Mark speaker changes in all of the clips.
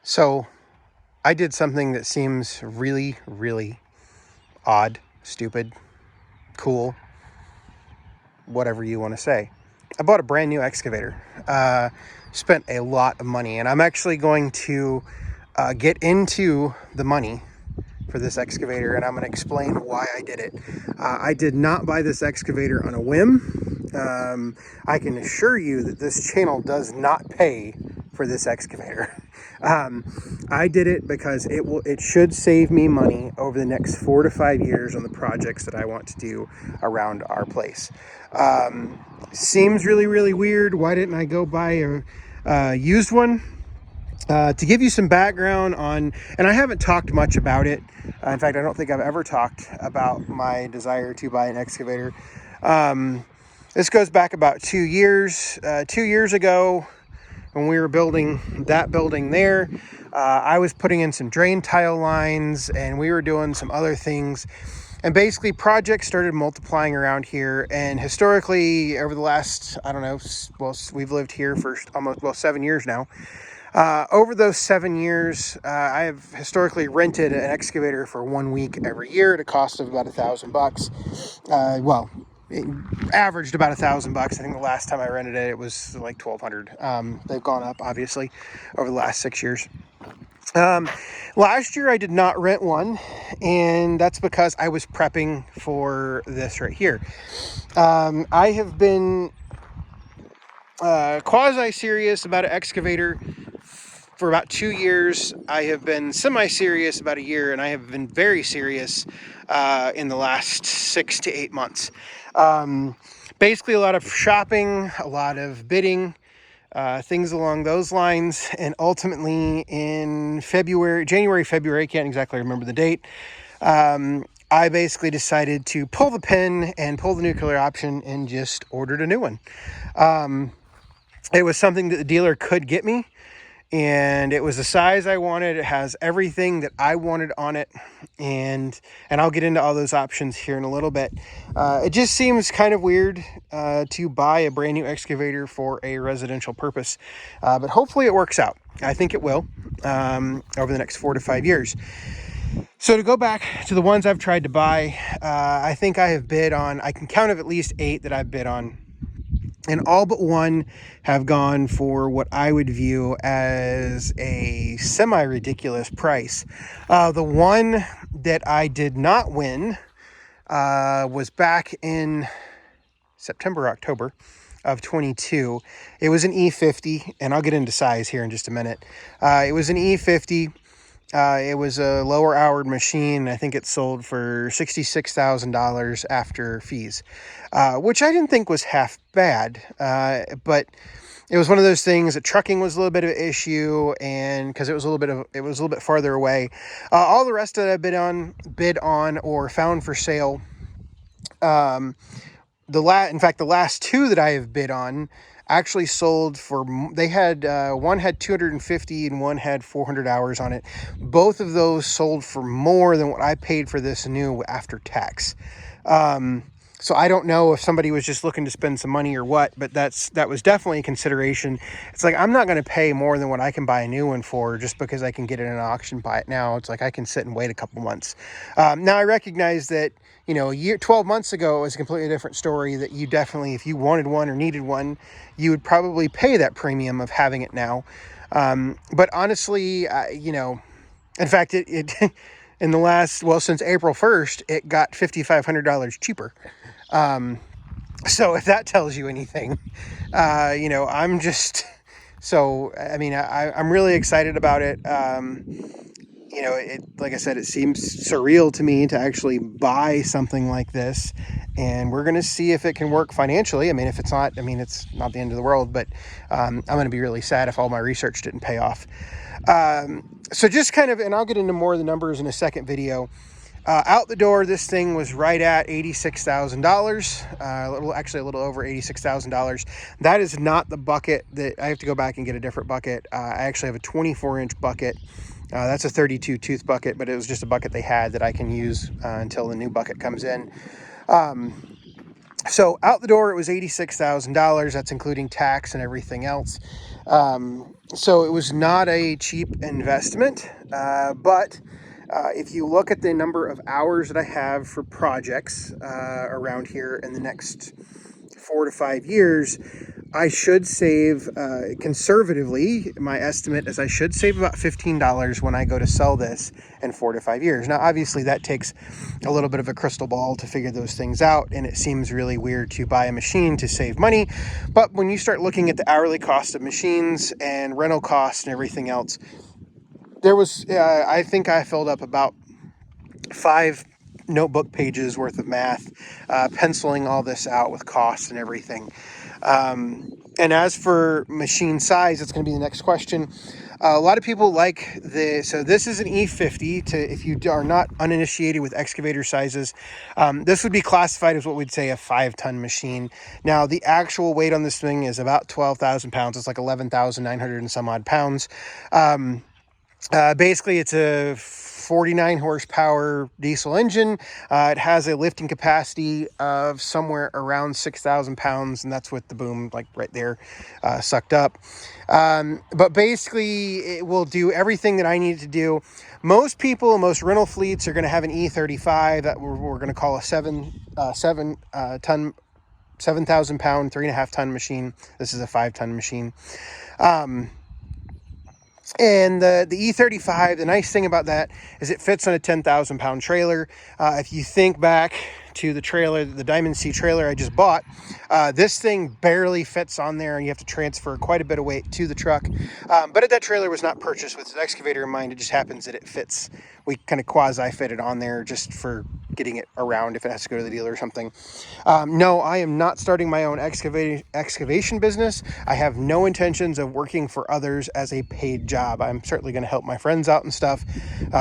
Speaker 1: So I did something that seems really, really odd, stupid, cool, whatever you want to say. I bought a brand new excavator, spent a lot of money, and I'm actually going to get into the money for this excavator, and I'm going to explain why I did it. I did not buy this excavator on a whim. I can assure you that this channel does not pay for this excavator. I did it because it should save me money over the next 4 to 5 years on the projects that I want to do around our place. Seems really, really weird. Why didn't I go buy a used one? To give you some background on, and I haven't talked much about it. In fact, I don't think I've ever talked about my desire to buy an excavator. This goes back about 2 years. 2 years ago, when we were building that building there, I was putting in some drain tile lines, and we were doing some other things. And basically, projects started multiplying around here. And historically, over the last, I don't know, well, we've lived here for almost 7 years now. Over those 7 years, I have historically rented an excavator for 1 week every year at a cost of about $1,000. Well, it averaged about $1,000. I think the last time I rented it, it was like $1,200. They've gone up, obviously, over the last 6 years. Last year I did not rent one, and that's because I was prepping for this right here. I have been quasi-serious about an excavator for about 2 years. I have been semi-serious about a year, and I have been very serious in the last 6 to 8 months. Basically a lot of shopping, a lot of bidding, things along those lines, and ultimately in January, February, I can't exactly remember the date, I basically decided to pull the pin and pull the nuclear option and just ordered a new one. It was something that the dealer could get me, and it was the size I wanted. It has everything that I wanted on it, and I'll get into all those options here in a little bit. It just seems kind of weird to buy a brand new excavator for a residential purpose, but hopefully it works out. I think it will over the next 4 to 5 years. So to go back to the ones I've tried to buy, I think I have bid on, I can count of at least 8 that I've bid on. And all but one have gone for what I would view as a semi-ridiculous price. The one that I did not win was back in September, October of 22. It was an E50, and I'll get into size here in just a minute. It was an E50. It was a lower hour machine. I think it sold for $66,000 after fees, which I didn't think was half bad. But it was one of those things that trucking was a little bit of an issue, and because it was a little bit farther away. All the rest that I bid on or found for sale. In fact, the last 2 that I have bid on actually sold for, they had, one had 250 and one had 400 hours on it. Both of those sold for more than what I paid for this new after tax. So I don't know if somebody was just looking to spend some money or what, but that was definitely a consideration. It's like, I'm not going to pay more than what I can buy a new one for just because I can get it in an auction, buy it now. It's like, I can sit and wait a couple months. Now I recognize that, 12 months ago, it was a completely different story, that you definitely, if you wanted one or needed one, you would probably pay that premium of having it now. But honestly, in fact, it in the last, since April 1st, it got $5,500 cheaper. So if that tells you anything, I'm just, I'm really excited about it. Like I said, it seems surreal to me to actually buy something like this, and we're going to see if it can work financially. If it's not, it's not the end of the world, but I'm going to be really sad if all my research didn't pay off. So just kind of, and I'll get into more of the numbers in a second video. Out the door, this thing was right at $86,000, a little over $86,000. That is not the bucket that I have to go back and get a different bucket. I actually have a 24-inch bucket. That's a 32 tooth bucket, but it was just a bucket they had that I can use until the new bucket comes in. So out the door, it was $86,000. That's including tax and everything else. So it was not a cheap investment, but if you look at the number of hours that I have for projects around here in the next 4 to 5 years, I should save, conservatively, my estimate is I should save about $15 when I go to sell this in 4 to 5 years. Now, obviously, that takes a little bit of a crystal ball to figure those things out, and it seems really weird to buy a machine to save money. But when you start looking at the hourly cost of machines and rental costs and everything else, there was, I think I filled up about 5 notebook pages worth of math, penciling all this out with costs and everything. And as for machine size, that's going to be the next question. A lot of people like so this is an E50. If you are not uninitiated with excavator sizes, this would be classified as what we'd say a 5-ton machine. Now, the actual weight on this thing is about 12,000 pounds. It's like 11,900 and some odd pounds. Basically, it's a 49 horsepower diesel engine. It has a lifting capacity of somewhere around 6,000 pounds, and that's with the boom like right there sucked up. But basically, it will do everything that I need to do. Most rental fleets are going to have an E35 that we're going to call a 7,000 pound, 3.5 ton machine. This is a 5-ton machine. And the E35, the nice thing about that is it fits on a 10,000 pound trailer. If you think back to the trailer, the Diamond C trailer I just bought, this thing barely fits on there, and you have to transfer quite a bit of weight to the truck. But that trailer was not purchased with an excavator in mind. It just happens that it fits. We kind of quasi-fit it on there just for getting it around if it has to go to the dealer or something. No, I am not starting my own excavation business. I have no intentions of working for others as a paid job. I'm certainly going to help my friends out and stuff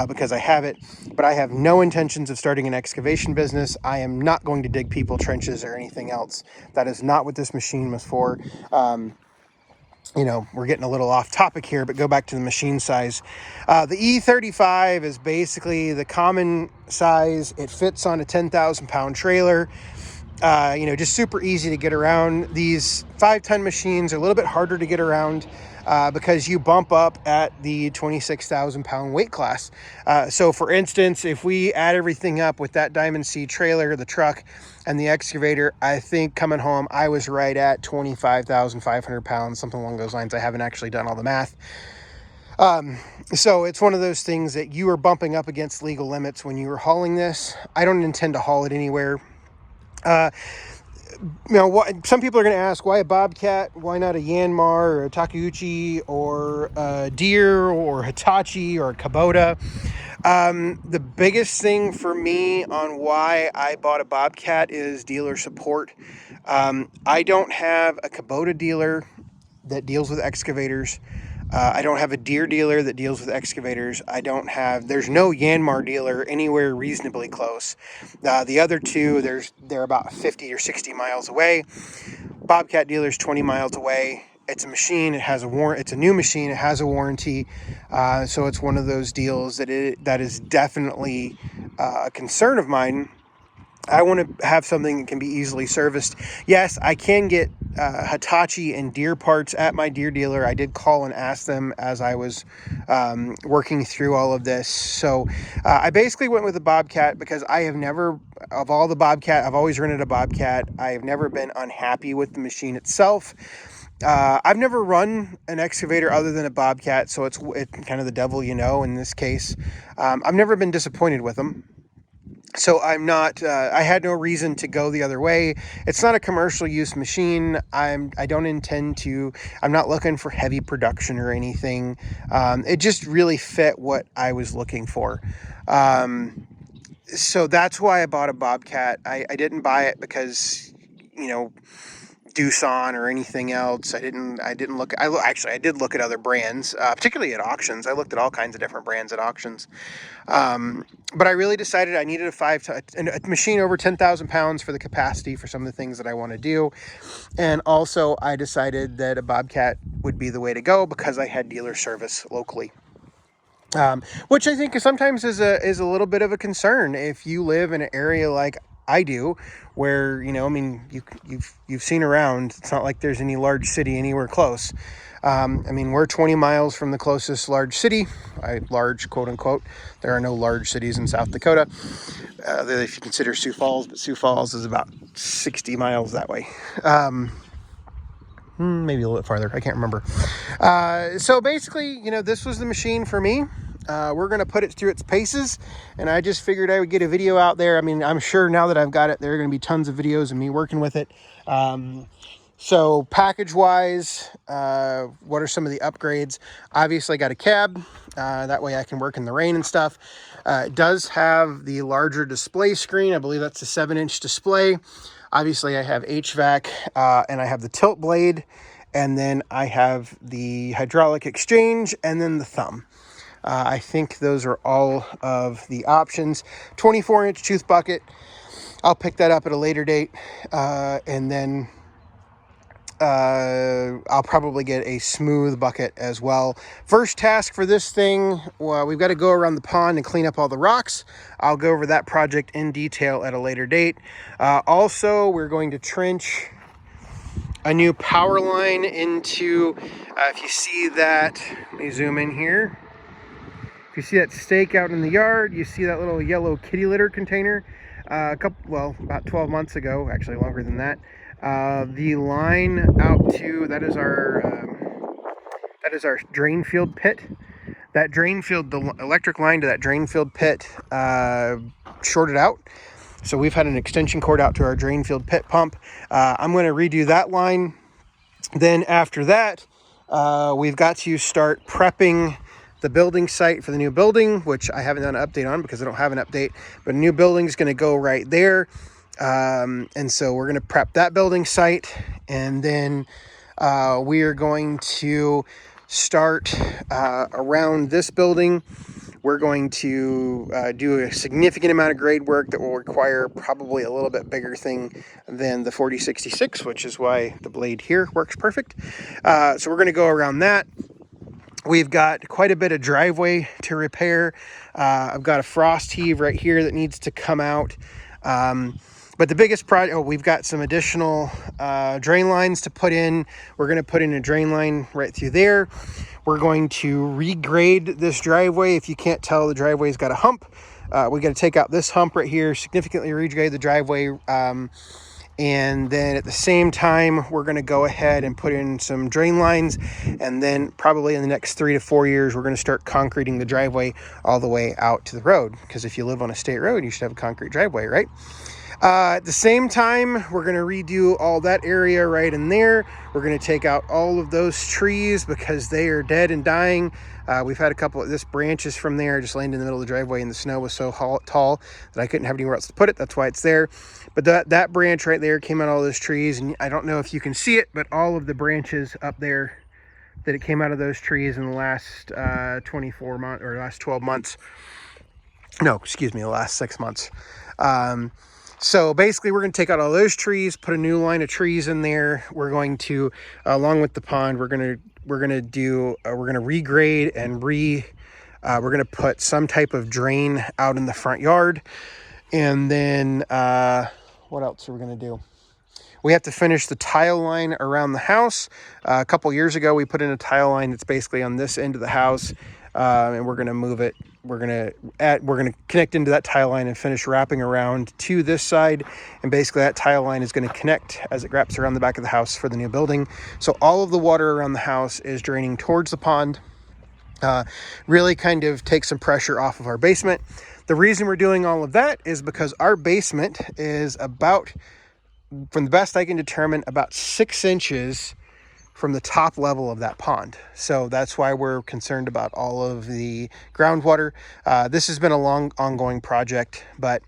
Speaker 1: because I have it, but I have no intentions of starting an excavation business. I am not going to dig people trenches or anything else. That is not what this machine was for. We're getting a little off topic here, but go back to the machine size. The E35 is basically the common size. It fits on a 10,000 pound trailer. Just super easy to get around. These 5-ton machines are a little bit harder to get around because you bump up at the 26,000 pound weight class. So for instance, if we add everything up with that Diamond C trailer, the truck, and the excavator, I think coming home, I was right at 25,500 pounds, something along those lines. I haven't actually done all the math. So it's one of those things that you are bumping up against legal limits when you are hauling this. I don't intend to haul it anywhere. Some people are going to ask, why a Bobcat? Why not a Yanmar or a Takeuchi or a Deere or Hitachi or a Kubota? The biggest thing for me on why I bought a Bobcat is dealer support. I don't have a Kubota dealer that deals with excavators. I don't have a Deere dealer that deals with excavators. There's no Yanmar dealer anywhere reasonably close. The other two, they're about 50 or 60 miles away. Bobcat dealer's 20 miles away. It's a machine. It's a new machine. It has a warranty. So it's one of those deals that is definitely a concern of mine. I want to have something that can be easily serviced. Yes, I can get Hitachi and Deere parts at my Deere dealer. I did call and ask them as I was working through all of this. So I basically went with the Bobcat because I've always rented a Bobcat. I have never been unhappy with the machine itself. I've never run an excavator other than a Bobcat, so it's kind of the devil in this case. I've never been disappointed with them. So I'm not, I had no reason to go the other way. It's not a commercial use machine. I'm not looking for heavy production or anything. It just really fit what I was looking for. So that's why I bought a Bobcat. I didn't buy it because, Doosan or anything else. I didn't look. I did look at other brands, particularly at auctions. I looked at all kinds of different brands at auctions, but I really decided I needed a machine over 10,000 pounds for the capacity for some of the things that I want to do, and also I decided that a Bobcat would be the way to go because I had dealer service locally. Which I think sometimes is a little bit of a concern if you live in an area like I do, where you've seen around. It's not like there's any large city anywhere close. I mean, we're 20 miles from the closest large city, large quote unquote. There are no large cities in South Dakota, if you consider Sioux Falls, but Sioux Falls is about 60 miles that way. Maybe a little bit farther. I can't remember. So basically, this was the machine for me. We're going to put it through its paces, and I just figured I would get a video out there. I mean, I'm sure now that I've got it, there are going to be tons of videos of me working with it. So package-wise, what are some of the upgrades? Obviously, I got a cab. That way I can work in the rain and stuff. It does have the larger display screen. I believe that's a 7-inch display. Obviously, I have HVAC, and I have the tilt blade, and then I have the hydraulic exchange, and then the thumb. I think those are all of the options. 24-inch tooth bucket. I'll pick that up at a later date, and then I'll probably get a smooth bucket as well. First task for this thing, well, we've got to go around the pond and clean up all the rocks. I'll go over that project in detail at a later date. Also, we're going to trench a new power line into, if you see that, let me zoom in here. If you see that stake out in the yard, you see that little yellow kitty litter container. About 12 months ago, actually longer than that. The line out to, that is our drain field pit. That drain field, the electric line to that drain field pit shorted out. So we've had an extension cord out to our drain field pit pump. I'm going to redo that line. Then after that, we've got to start prepping the building site for the new building, which I haven't done an update on because I don't have an update, but a new building is going to go right there. And so we're going to prep that building site, and then we are going to start around this building. We're going to do a significant amount of grade work that will require probably a little bit bigger thing than the 4066, which is why the blade here works perfect. So we're going to go around that. We've got quite a bit of driveway to repair. I've got a frost heave right here that needs to come out. But the biggest project, we've got some additional drain lines to put in. We're going to put in a drain line right through there. We're going to regrade this driveway. If you can't tell, the driveway's got a hump. We got to take out this hump right here, significantly regrade the driveway. And then at the same time, we're going to go ahead and put in some drain lines. And then probably in the next 3 to 4 years, we're going to start concreting the driveway all the way out to the road. Because if you live on a state road, you should have a concrete driveway, right? At the same time, we're going to redo all that area right in there. We're going to take out all of those trees because they are dead and dying. We've had a couple of this branches from there just laying in the middle of the driveway, and the snow was so tall that I couldn't have anywhere else to put it. That's why it's there. But that branch right there came out all those trees, and I don't know if you can see it, but all of the branches up there that it came out of those trees in the last 24 months or last 12 months. No, excuse me, the last 6 months. So basically, we're going to take out all those trees, put a new line of trees in there. We're going to, along with the pond, we're going to regrade and we're going to put some type of drain out in the front yard. And then what else are we going to do? We have to finish the tile line around the house. A couple years ago, we put in a tile line that's basically on this end of the house, and we're going to move it. We're going to connect into that tile line and finish wrapping around to this side. And basically that tile line is going to connect as it wraps around the back of the house for the new building. So all of the water around the house is draining towards the pond. Really kind of take some pressure off of our basement. The reason we're doing all of that is because our basement is about, from the best I can determine, about 6 inches from the top level of that pond. So that's why we're concerned about all of the groundwater. This has been a long ongoing project, but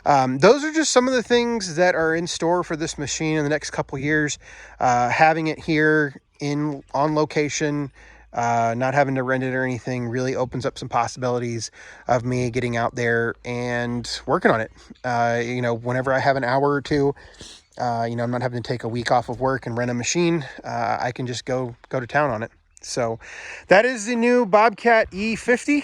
Speaker 1: those are just some of the things that are in store for this machine in the next couple years. Having it here on location, not having to rent it or anything, really opens up some possibilities of me getting out there and working on it. Whenever I have an hour or two, I'm not having to take a week off of work and rent a machine. I can just go to town on it. So that is the new Bobcat E50.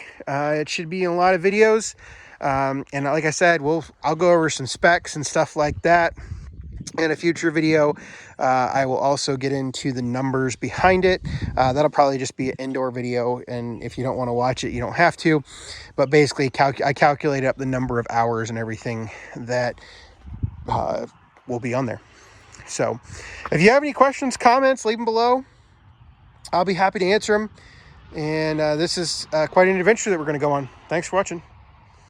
Speaker 1: It should be in a lot of videos. And like I said, I'll go over some specs and stuff like that in a future video. I will also get into the numbers behind it. That'll probably just be an indoor video, and if you don't want to watch it, you don't have to. But basically, I calculated up the number of hours and everything that will be on there. So if you have any questions, comments, leave them below. I'll be happy to answer them. And this is quite an adventure that we're going to go on. Thanks for watching.